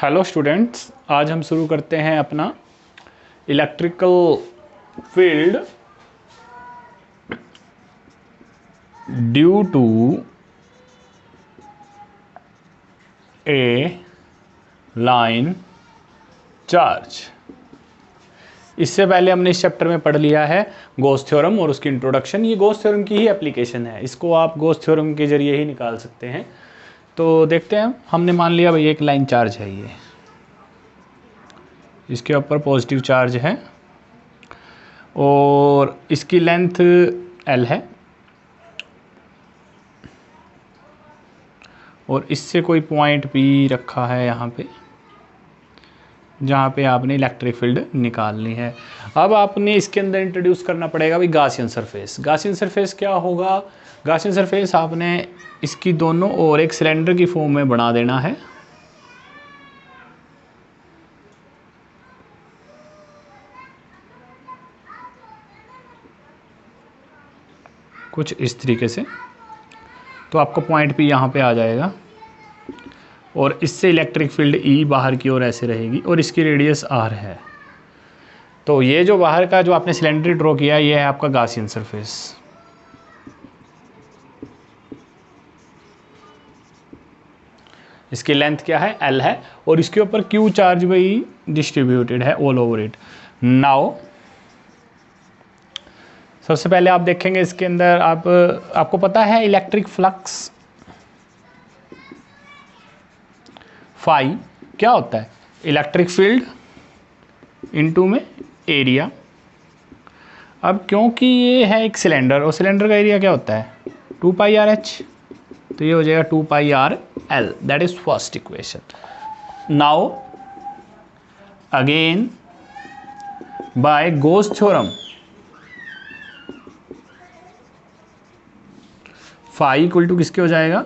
Hello students, आज हम शुरू करते हैं अपना electrical field due to a line charge. इससे पहले हमने इस चैप्टर में पढ़ लिया है गॉस थ्योरम और उसकी इंट्रोडक्शन। ये गॉस थ्योरम की ही एप्लीकेशन है, इसको आप गॉस थ्योरम के जरिए ही निकाल सकते हैं। तो देखते हैं, हमने मान लिया भाई एक लाइन चार्ज है, ये इसके ऊपर पॉजिटिव चार्ज है और इसकी लेंथ L है और इससे कोई पॉइंट P रखा है यहाँ पे, जहाँ पे आपने इलेक्ट्रिक फील्ड निकालनी है। अब आपने इसके अंदर इंट्रोड्यूस करना पड़ेगा भाई गासियन सरफेस। गासियन सरफेस क्या होगा? गासियन सरफेस आपने इसकी दोनों ओर एक सिलेंडर की फॉर्म में बना देना है। कुछ इस तरीके से, तो आपको पॉइंट P यहाँ पे आ जाएगा और इससे इलेक्ट्रिक फील्ड E बाहर की ओर ऐसे रहेगी और इसकी रेडियस R है। तो ये जो बाहर का जो आपने सिलेंडर ड्रॉ किया, ये है आपका गासियन सरफेस। इसकी लेंथ क्या है? L है और इसके ऊपर Q चार्ज भाई डिस्ट्रीब्यूटेड है ऑल ओवर इट। नाउ सबसे पहले आप देखेंगे इसके अंदर आपको पता है इलेक्ट्रिक फ्लक्स फाई क्या होता है? इलेक्ट्रिक फील्ड इनटू में एरिया। अब क्योंकि ये है एक सिलेंडर और सिलेंडर का एरिया क्या होता है? 2 पाई आर एच, तो ये हो जाएगा 2 pi R L. That is first equation. Now again by Gauss theorem, phi equal to किसके हो जाएगा?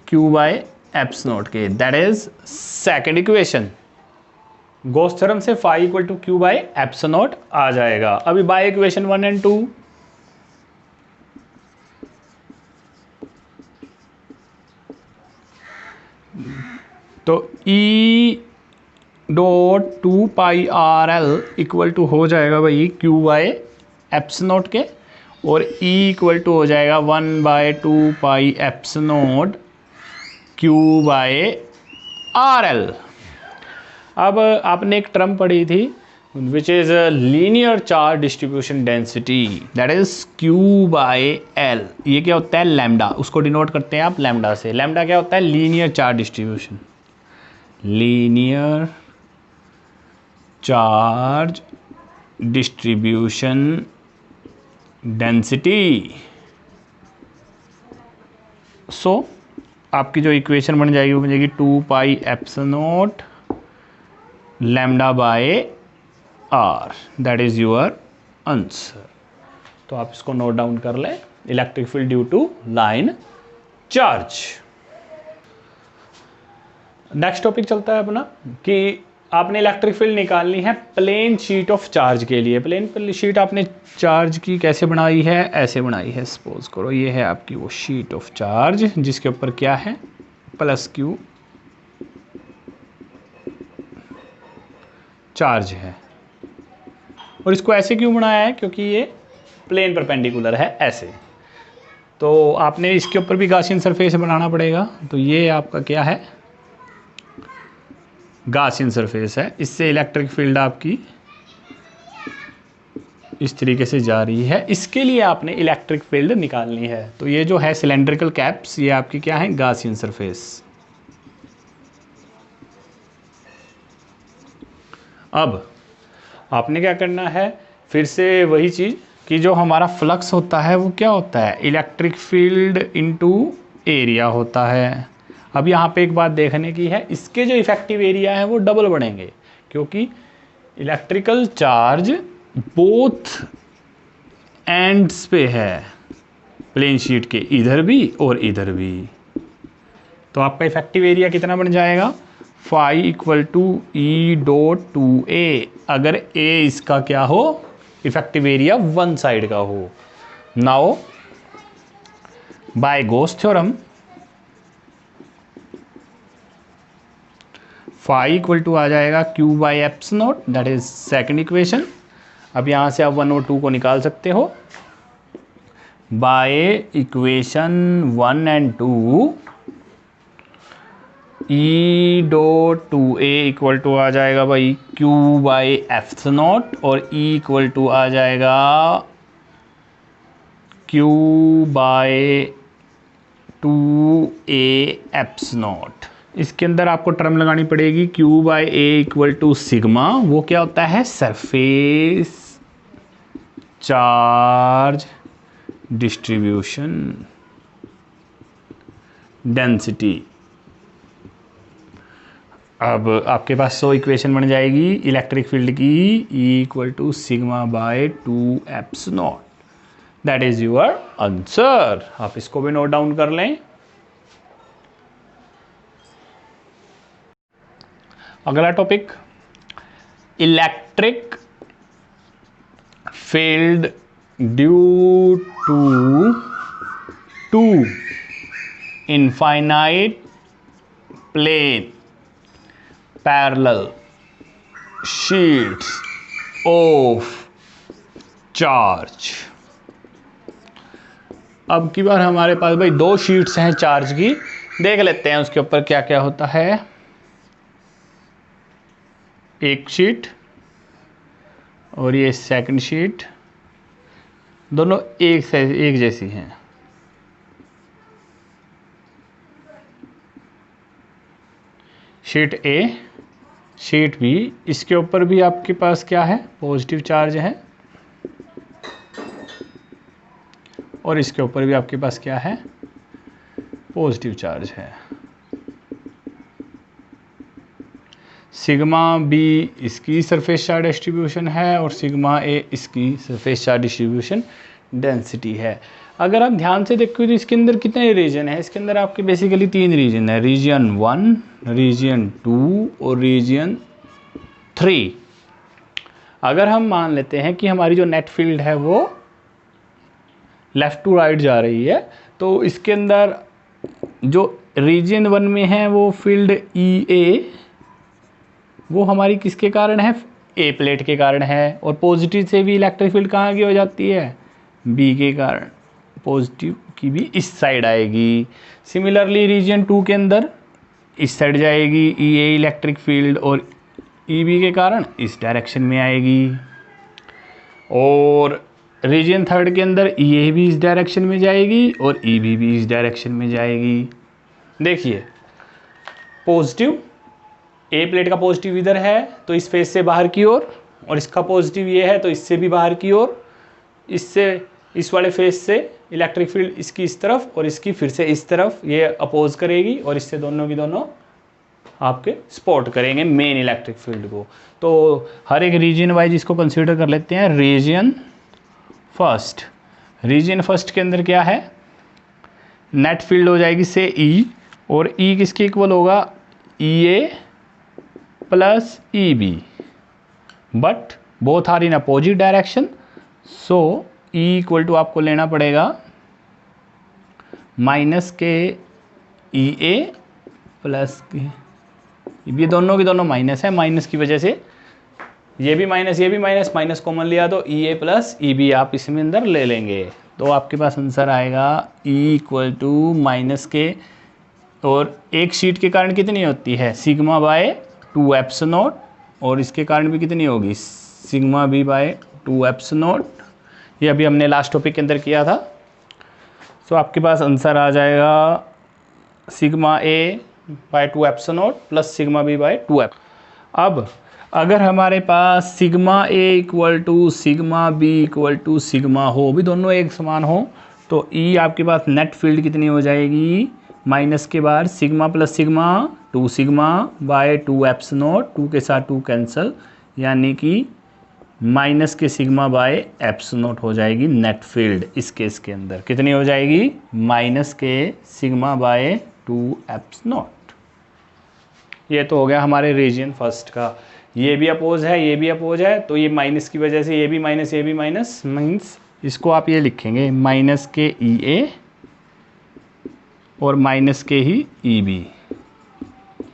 Q बाय एप्स नॉट के। That is second equation. Gauss theorem से phi equal to Q by eps naught आ जाएगा। अभी by equation 1 and 2, तो E dot 2 pi R L equal to हो जाएगा भाई Q बाय एप्स नॉट के और E इक्वल टू हो जाएगा 1 by 2 pi eps naught Q by R L. अब आपने एक टर्म पढ़ी थी which is linear charge distribution density, that is Q by L। ये क्या होता है? लैम्डा। उसको डिनोट करते हैं आप लैम्डा से। लैम्डा क्या होता है? Linear charge distribution, linear charge distribution density. So आपकी जो इक्वेशन बन जाएगी वो बन जाएगी 2 pi epsilon naught lambda by R. That is your answer. तो आप इसको नोट डाउन कर लें, electric field due to line charge. Next topic चलता है अपना कि आपने इलेक्ट्रिक फील्ड निकालनी है प्लेन शीट ऑफ चार्ज के लिए। प्लेन शीट आपने चार्ज की कैसे बनाई है? ऐसे बनाई है। सपोज करो ये है आपकी वो शीट ऑफ चार्ज जिसके ऊपर क्या है? प्लस Q चार्ज है। और इसको ऐसे क्यों बनाया है? क्योंकि ये प्लेन परपेंडिकुलर है ऐसे। तो आपने इसके ऊपर भी गासियन सरफेस बनाना पड़ेगा। तो ये आपका क्या है? गासियन सरफेस है। इससे इलेक्ट्रिक फील्ड आपकी इस तरीके से जा रही है। इसके लिए आपने इलेक्ट्रिक फील्ड निकालनी है। तो ये जो है सिलेंड्रिकल कैप्स, ये आपकी क्या है? Gaussian surface. अब आपने क्या करना है? फिर से वही चीज़ कि जो हमारा फ्लक्स होता है वो क्या होता है? इलेक्ट्रिक फील्ड इनटू एरिया होता है। अब यहाँ पे एक बात देखने की है, इसके जो इफेक्टिव एरिया है वो डबल बढ़ेंगे क्योंकि इलेक्ट्रिकल चार्ज बोथ एंड्स पे है, प्लेन शीट के इधर भी और इधर भी। तो आपका इफेक्टिव एरिया कितना बन जाएगा? Phi equal to E dot 2A। अगर A इसका क्या हो? इफेक्टिव एरिया वन साइड का हो। Now by Gauss theorem phi equal to आ जाएगा Q by eps naught, that is second equation. अब यहाँ से आप 1 और 2 को निकाल सकते हो। By equation 1 and 2 E dot 2a equal to आ जाएगा भाई क्यू बाई एफ नॉट, और ई इक्वल टू आ जाएगा Q by 2a apps not. इसके अंदर आपको टर्म लगानी पड़ेगी Q by A equal to sigma, वो क्या होता है, सरफेस चार्ज डिस्ट्रीब्यूशन डेंसिटी। अब आपके पास 100 इक्वेशन बन जाएगी इलेक्ट्रिक फील्ड की, E equal to sigma by 2 eps naught, that is your answer. आप इसको भी नोट डाउन कर लें। अगला topic, electric field due to 2 infinite plane parallel sheets of charge. अब की बार हमारे पास भाई 2 शीट्स हैं चार्ज की, देख लेते हैं उसके ऊपर क्या क्या होता है। एक शीट और ये सेकंड शीट, दोनों एक जैसी हैं। शीट ए, शीट बी, इसके ऊपर भी आपके पास क्या है, पॉजिटिव चार्ज है, और इसके ऊपर भी आपके पास क्या है, पॉजिटिव चार्ज है। सिग्मा बी इसकी सरफेस चार्ज डिस्ट्रीब्यूशन है और सिग्मा ए इसकी सरफेस चार्ज डिस्ट्रीब्यूशन डेंसिटी है। अगर आप ध्यान से देखो तो इसके अंदर कितने रीजन है, इसके अंदर आपके बेसिकली 3 रीजन है, रीजन 1, रीजन 2 और रीजन 3। अगर हम मान लेते हैं कि हमारी जो नेट फील्ड है वो लेफ़्ट टू राइट जा रही है, तो इसके अंदर जो रीजन 1 में है वो फील्ड ई ए, वो हमारी किसके कारण है, ए प्लेट के कारण है। और पॉजिटिव से भी इलेक्ट्रिक फील्ड कहाँ की हो जाती है, बी के कारण, पॉजिटिव की भी इस साइड आएगी। सिमिलरली रीजन 2 के अंदर इस साइड जाएगी ई ए इलेक्ट्रिक फील्ड, और ई बी के कारण इस डायरेक्शन में आएगी। और रीजन 3 के अंदर ई ए भी इस डायरेक्शन में जाएगी और ई बी भी इस डायरेक्शन में जाएगी। देखिए पॉजिटिव, ए प्लेट का पॉजिटिव इधर है तो इस फेस से बाहर की ओर, और इसका पॉजिटिव ये है तो इससे भी बाहर की ओर, इससे इस वाले फेस से इलेक्ट्रिक फील्ड इसकी इस तरफ और इसकी फिर से इस तरफ ये अपोज करेगी, और इससे दोनों की दोनों आपके सपोर्ट करेंगे मेन इलेक्ट्रिक फील्ड को। तो हर एक रीजन वाइज इसको कंसीडर कर लेते हैं। रीजन फर्स्ट, रीजन फर्स्ट के अंदर क्या है, नेट फील्ड हो जाएगी से ई, और ई किसके इक्वल होगा, E A plus E B, but both are in opposite direction, so E equal to आपको लेना पड़ेगा माइनस के ई ए प्लस के, ये दोनों की दोनों माइनस है, माइनस की वजह से ये भी माइनस, माइनस कॉमन लिया तो ई ए प्लस ई बी आप इसमें अंदर ले लेंगे, तो आपके पास आंसर आएगा ई इक्वल टू माइनस के, और एक शीट के कारण कितनी होती है, सिग्मा बाय 2 एप्स नॉट, और इसके कारण भी कितनी होगी, sigma B by 2 eps naught. ये अभी हमने लास्ट टॉपिक के अंदर किया था। तो आपके पास आंसर आ जाएगा sigma A by 2 eps naught plus sigma B by 2 eps. अब अगर हमारे पास sigma A equal to sigma B equal to sigma हो, भी दोनों एक समान हो, तो ई आपके पास नेट फील्ड कितनी हो जाएगी, माइनस के बाद sigma plus sigma 2 sigma by 2 eps not, 2 के साथ 2 कैंसल, यानी कि माइनस के सिग्मा बाय एप्स नॉट हो जाएगी नेट फील्ड। इस केस के अंदर कितनी हो जाएगी, माइनस के सिग्मा बाय 2 एप्स नॉट। ये तो हो गया हमारे रीजन फर्स्ट का। ये भी अपोज है, ये भी अपोज है, तो ये माइनस की वजह से ये भी माइनस, ये भी माइनस, मीन्स इसको आप ये लिखेंगे माइनस के ई ए और माइनस के ही ई बी।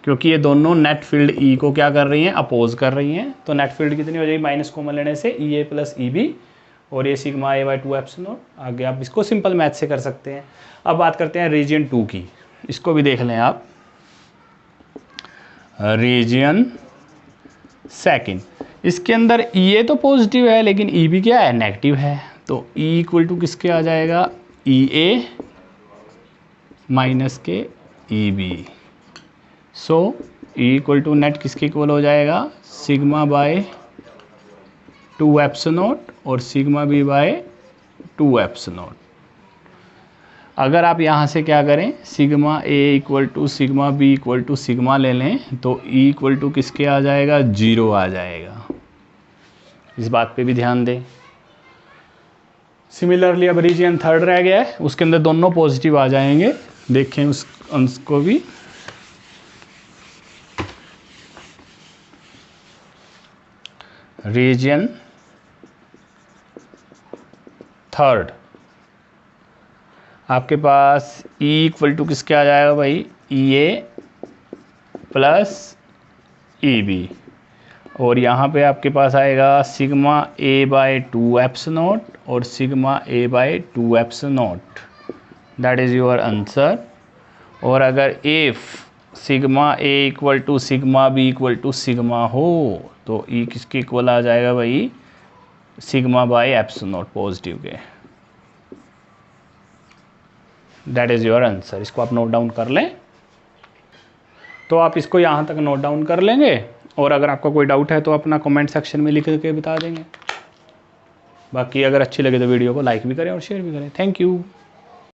क्योंकि ये दोनों नेट फील्ड ई को क्या कर रही हैं, अपोज कर रही हैं। तो नेट फील्ड कितनी हो जाएगी, माइनस कॉमन लेने से ई ए प्लस ई बी, और ये सिग्मा ए बाई 2 एप्सिलॉन। आगे आप इसको सिंपल मैथ से कर सकते हैं। अब बात करते हैं रीजन 2 की, इसको भी देख लें आप। रीजन सेकंड, इसके अंदर ई ए तो पॉजिटिव है लेकिन ई बी क्या है, नेगेटिव है। तो ई इक्वल टू किसके आ जाएगा, ई ए माइनस के E B. So E equal to net किसके इक्वल हो जाएगा, सिग्मा बाय 2 एप्सिलॉन और सिग्मा बी बाय 2 एप्सिलॉन। अगर आप यहाँ से क्या करें, sigma A equal to sigma B equal to sigma ले लें तो ई इक्वल टू किसके आ जाएगा, 0 आ जाएगा। इस बात पे भी ध्यान दें। सिमिलरली अब रीजन थर्ड रह गया है, उसके अंदर दोनों पॉजिटिव आ जाएंगे। देखें उस अंश को भी। रीजन थर्ड, आपके पास E इक्वल टू किसके आ जाएगा भाई, ई ए प्लस ई बी, और यहाँ पे आपके पास आएगा सिग्मा ए बाय 2 एप्सिलॉन और sigma A by 2 epsilon. That is your answer. और अगर if sigma A equal to sigma B equal to sigma हो तो ई किसके इक्वल आ जाएगा भाई, सिग्मा बाय एप्सिलॉन पॉजिटिव के। That is your answer. इसको आप नोट डाउन कर लें। तो आप इसको यहाँ तक नोट डाउन कर लेंगे, और अगर आपका कोई डाउट है तो अपना कमेंट सेक्शन में लिख के बता देंगे। बाकी अगर अच्छी लगे तो वीडियो को लाइक भी करें और शेयर भी करें। Thank you.